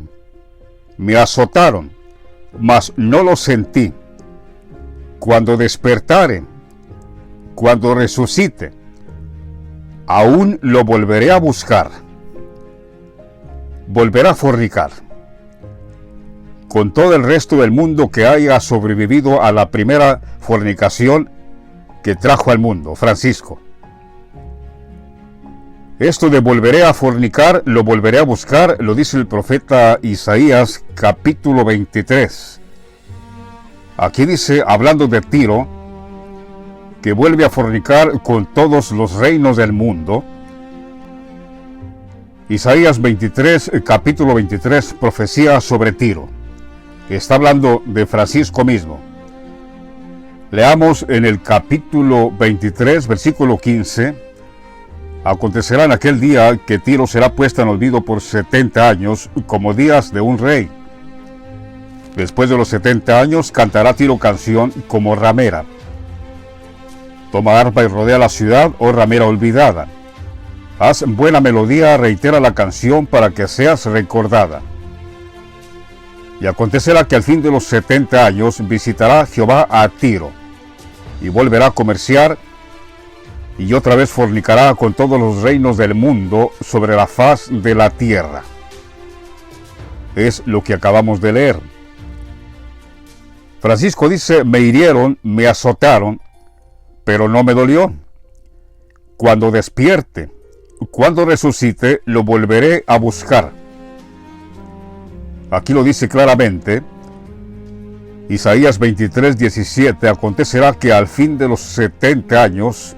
Me azotaron, mas no lo sentí. Cuando despertare, cuando resucite, aún lo volveré a buscar. Volverá a fornicar. con todo el resto del mundo que haya sobrevivido a la primera fornicación que trajo al mundo, Francisco. Esto de volveré a fornicar, lo volveré a buscar, lo dice el profeta Isaías, capítulo 23. Aquí dice, hablando de Tiro, que vuelve a fornicar con todos los reinos del mundo. Isaías 23, capítulo 23, profecía sobre Tiro. Está hablando de Francisco mismo. Leamos en el capítulo 23, versículo 15. Acontecerá en aquel día que Tiro será puesta en olvido por 70 años, como días de un rey. Después de los 70 años, cantará Tiro canción como ramera. Toma arpa y rodea la ciudad, oh ramera olvidada. Haz buena melodía, reitera la canción para que seas recordada. Y acontecerá que al fin de los 70 años visitará Jehová a Tiro, y volverá a comerciar, y otra vez fornicará con todos los reinos del mundo sobre la faz de la tierra. Es lo que acabamos de leer. Francisco dice, me hirieron, me azotaron, pero no me dolió. Cuando despierte, cuando resucite, lo volveré a buscar. Aquí lo dice claramente. Isaías 23, 17, acontecerá que al fin de los 70 años,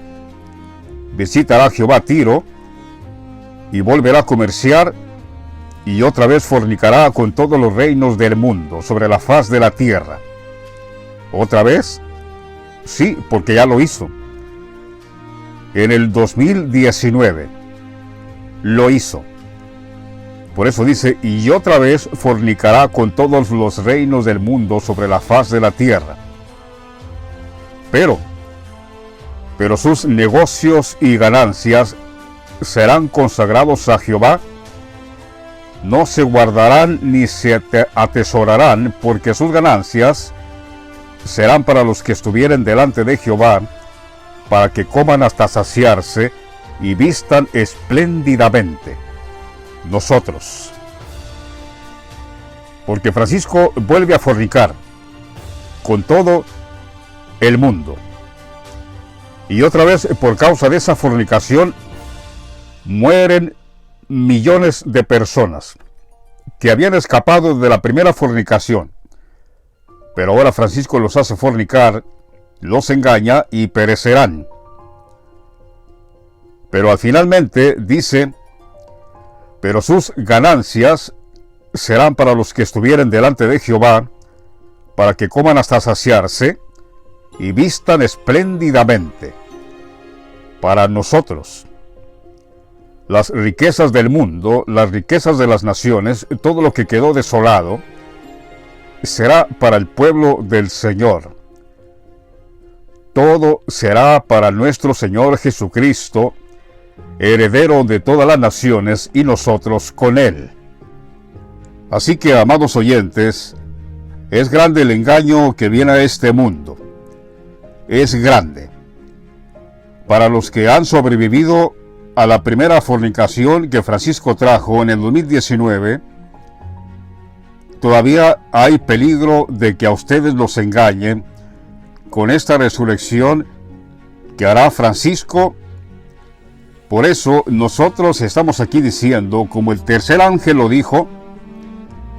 visitará Jehová Tiro, y volverá a comerciar, y otra vez fornicará con todos los reinos del mundo, sobre la faz de la tierra. ¿Otra vez? Sí, porque ya lo hizo. En el 2019 lo hizo. Por eso dice, y otra vez fornicará con todos los reinos del mundo sobre la faz de la tierra. Pero sus negocios y ganancias serán consagrados a Jehová, no se guardarán ni se atesorarán, porque sus ganancias serán para los que estuvieren delante de Jehová, para que coman hasta saciarse y vistan espléndidamente. Nosotros. Porque Francisco vuelve a fornicar con todo el mundo. Y otra vez, por causa de esa fornicación, mueren millones de personas que habían escapado de la primera fornicación. Pero ahora Francisco los hace fornicar, los engaña y perecerán. Pero al finalmente dice, pero sus ganancias serán para los que estuvieren delante de Jehová, para que coman hasta saciarse y vistan espléndidamente. Para nosotros, las riquezas del mundo, las riquezas de las naciones, todo lo que quedó desolado, será para el pueblo del Señor. Todo será para nuestro Señor Jesucristo, heredero de todas las naciones, y nosotros con Él. Así que, amados oyentes, es grande el engaño que viene a este mundo. Es grande. Para los que han sobrevivido a la primera fornicación que Francisco trajo en el 2019, todavía hay peligro de que a ustedes los engañen con esta resurrección que hará Francisco. Por eso nosotros estamos aquí diciendo, como el tercer ángel lo dijo,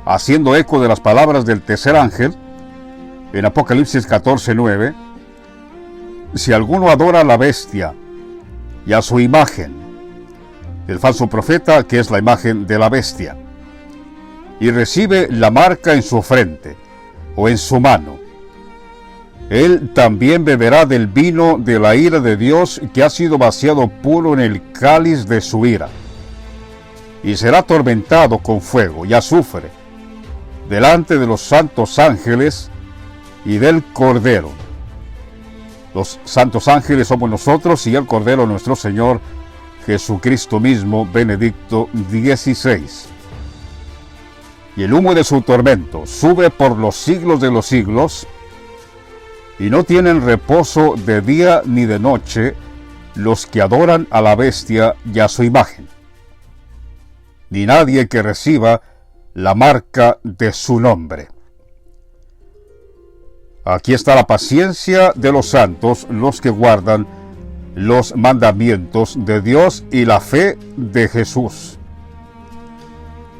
haciendo eco de las palabras del tercer ángel, en Apocalipsis 14:9, si alguno adora a la bestia y a su imagen, el falso profeta, que es la imagen de la bestia, y recibe la marca en su frente o en su mano, él también beberá del vino de la ira de Dios, que ha sido vaciado puro en el cáliz de su ira, y será atormentado con fuego y azufre delante de los santos ángeles y del Cordero. Los santos ángeles somos nosotros, y el Cordero nuestro Señor Jesucristo mismo. Benedicto XVI. Y el humo de su tormento sube por los siglos de los siglos, y no tienen reposo de día ni de noche los que adoran a la bestia y a su imagen, ni nadie que reciba la marca de su nombre. Aquí está la paciencia de los santos, los que guardan los mandamientos de Dios y la fe de Jesús.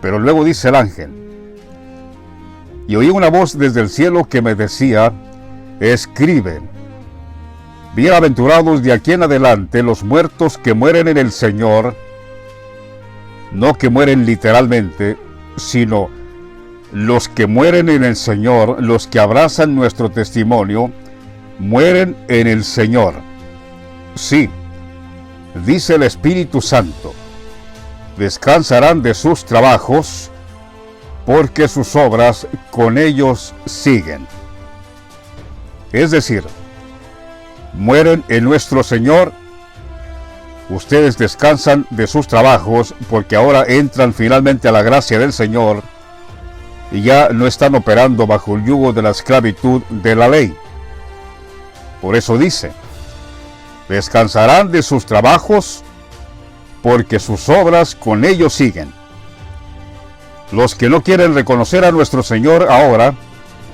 Pero luego dice el ángel: y oí una voz desde el cielo que me decía: escribe, bienaventurados de aquí en adelante los muertos que mueren en el Señor, no que mueren literalmente, sino los que mueren en el Señor, los que abrazan nuestro testimonio, mueren en el Señor. Sí, dice el Espíritu Santo, descansarán de sus trabajos, porque sus obras con ellos siguen. Es decir, mueren en nuestro Señor. Ustedes descansan de sus trabajos porque ahora entran finalmente a la gracia del Señor y ya no están operando bajo el yugo de la esclavitud de la ley. Por eso dice: descansarán de sus trabajos porque sus obras con ellos siguen. Los que no quieren reconocer a nuestro Señor ahora,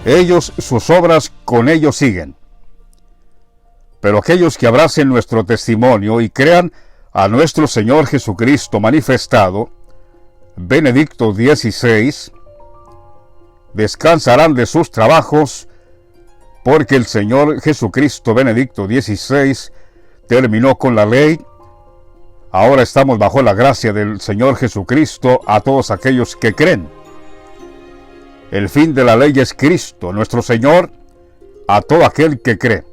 ellos, sus obras con ellos siguen. Pero aquellos que abracen nuestro testimonio y crean a nuestro Señor Jesucristo manifestado, Benedicto XVI, descansarán de sus trabajos, porque el Señor Jesucristo Benedicto XVI terminó con la ley. Ahora estamos bajo la gracia del Señor Jesucristo a todos aquellos que creen. El fin de la ley es Cristo, nuestro Señor, a todo aquel que cree.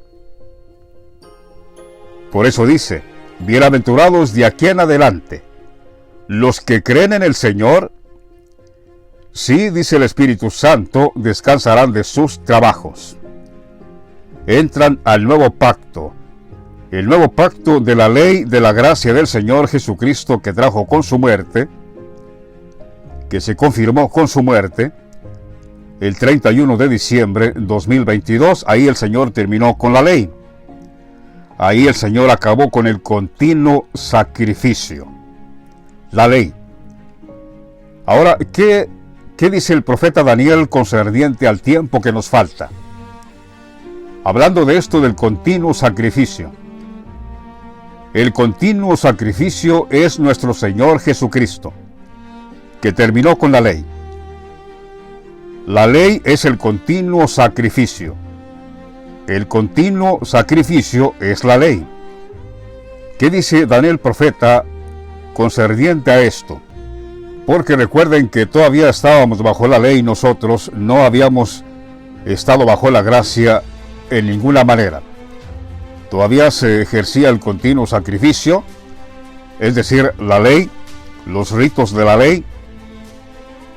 Por eso dice: bienaventurados de aquí en adelante los que creen en el Señor. Sí, dice el Espíritu Santo, descansarán de sus trabajos. Entran al nuevo pacto, el nuevo pacto de la ley de la gracia del Señor Jesucristo, que trajo con su muerte, que se confirmó con su muerte el 31 de diciembre de 2022. Ahí el Señor terminó con la ley. Ahí el Señor acabó con el continuo sacrificio, la ley. Ahora, ¿qué dice el profeta Daniel concerniente al tiempo que nos falta? Hablando de esto del continuo sacrificio. El continuo sacrificio es nuestro Señor Jesucristo, que terminó con la ley. La ley es el continuo sacrificio. El continuo sacrificio es la ley. ¿Qué dice Daniel profeta concerniente a esto? Porque recuerden que todavía estábamos bajo la ley, nosotros no habíamos estado bajo la gracia en ninguna manera. Todavía se ejercía el continuo sacrificio, es decir, la ley, los ritos de la ley.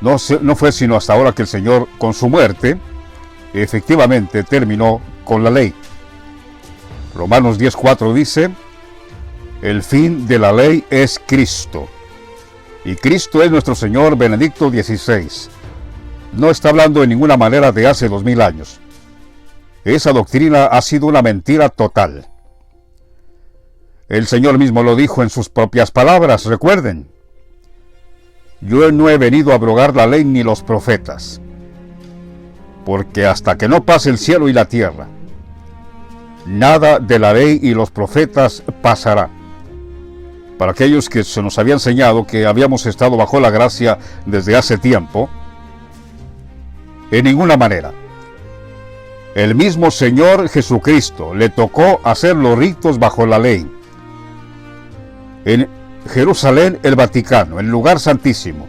No fue sino hasta ahora que el Señor, con su muerte, efectivamente terminó con la ley. Romanos 10:4 dice: el fin de la ley es Cristo. Y Cristo es nuestro Señor Benedicto XVI. No está hablando de ninguna manera de hace 2000 años. Esa doctrina ha sido una mentira total. El Señor mismo lo dijo en sus propias palabras, recuerden: yo no he venido a abrogar la ley ni los profetas, porque hasta que no pase el cielo y la tierra, nada de la ley y los profetas pasará. Para aquellos que se nos había enseñado que habíamos estado bajo la gracia desde hace tiempo, en ninguna manera. El mismo Señor Jesucristo le tocó hacer los ritos bajo la ley. En Jerusalén, el Vaticano, el lugar santísimo.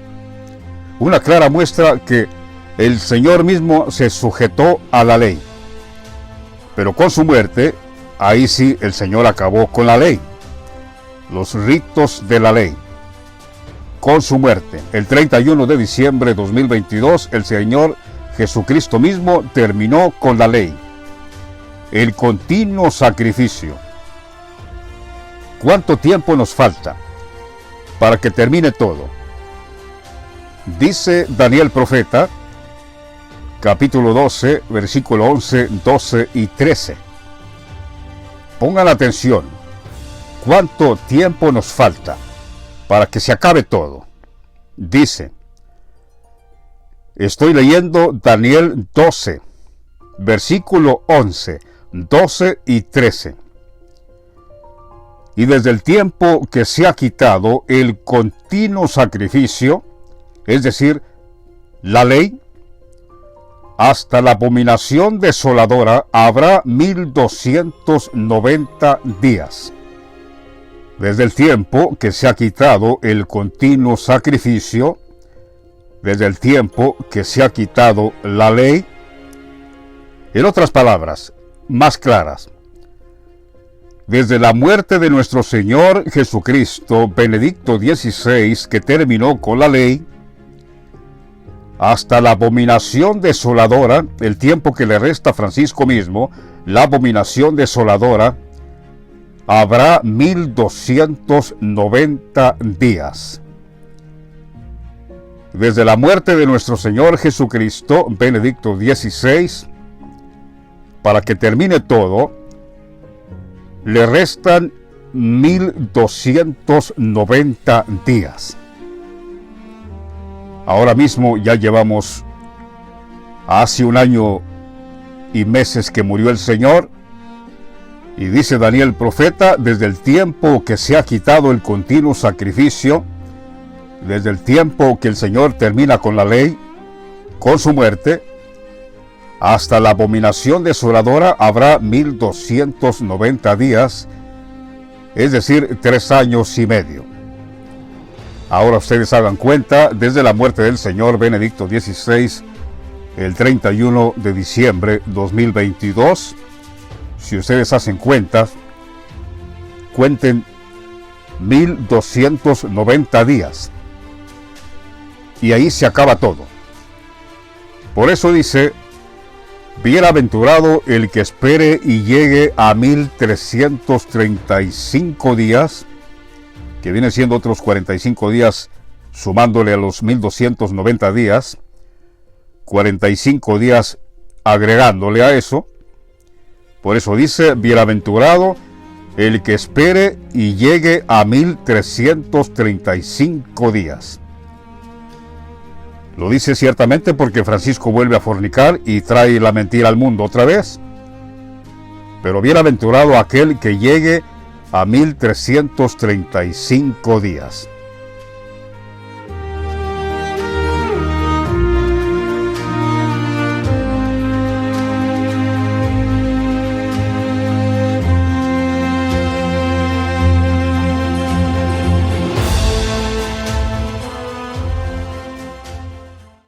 Una clara muestra que el Señor mismo se sujetó a la ley. Pero con su muerte, ahí sí el Señor acabó con la ley. Los ritos de la ley. Con su muerte, el 31 de diciembre de 2022, el Señor Jesucristo mismo terminó con la ley. El continuo sacrificio. ¿Cuánto tiempo nos falta para que termine todo? Dice Daniel profeta, capítulo 12, versículo 11, 12 y 13. Pongan atención. ¿Cuánto tiempo nos falta para que se acabe todo? Dice, estoy leyendo Daniel 12, versículo 11, 12 y 13. Y desde el tiempo que se ha quitado el continuo sacrificio, es decir, la ley, hasta la abominación desoladora habrá 1290 días. Desde el tiempo que se ha quitado el continuo sacrificio, desde el tiempo que se ha quitado la ley, en otras palabras, más claras, desde la muerte de nuestro Señor Jesucristo, Benedicto XVI, que terminó con la ley, hasta la abominación desoladora, el tiempo que le resta a Francisco mismo, la abominación desoladora, habrá 1290 días. Desde la muerte de nuestro Señor Jesucristo, Benedicto XVI, para que termine todo, le restan 1290 días. Ahora mismo ya llevamos hace un año y meses que murió el Señor, y dice Daniel profeta, desde el tiempo que se ha quitado el continuo sacrificio, desde el tiempo que el Señor termina con la ley, con su muerte, hasta la abominación desoladora habrá 1290 días, es decir, 3 años y medio. Ahora ustedes hagan cuenta, desde la muerte del Señor Benedicto XVI, el 31 de diciembre 2022, si ustedes hacen cuentas, cuenten 1290 días. Y ahí se acaba todo. Por eso dice, bienaventurado el que espere y llegue a 1335 días, que viene siendo otros 45 días, sumándole a los 1290 días, 45 días agregándole a eso. Por eso dice, bienaventurado el que espere y llegue a 1335 días. Lo dice ciertamente porque Francisco vuelve a fornicar y trae la mentira al mundo otra vez. Pero bienaventurado aquel que llegue a 1335 días.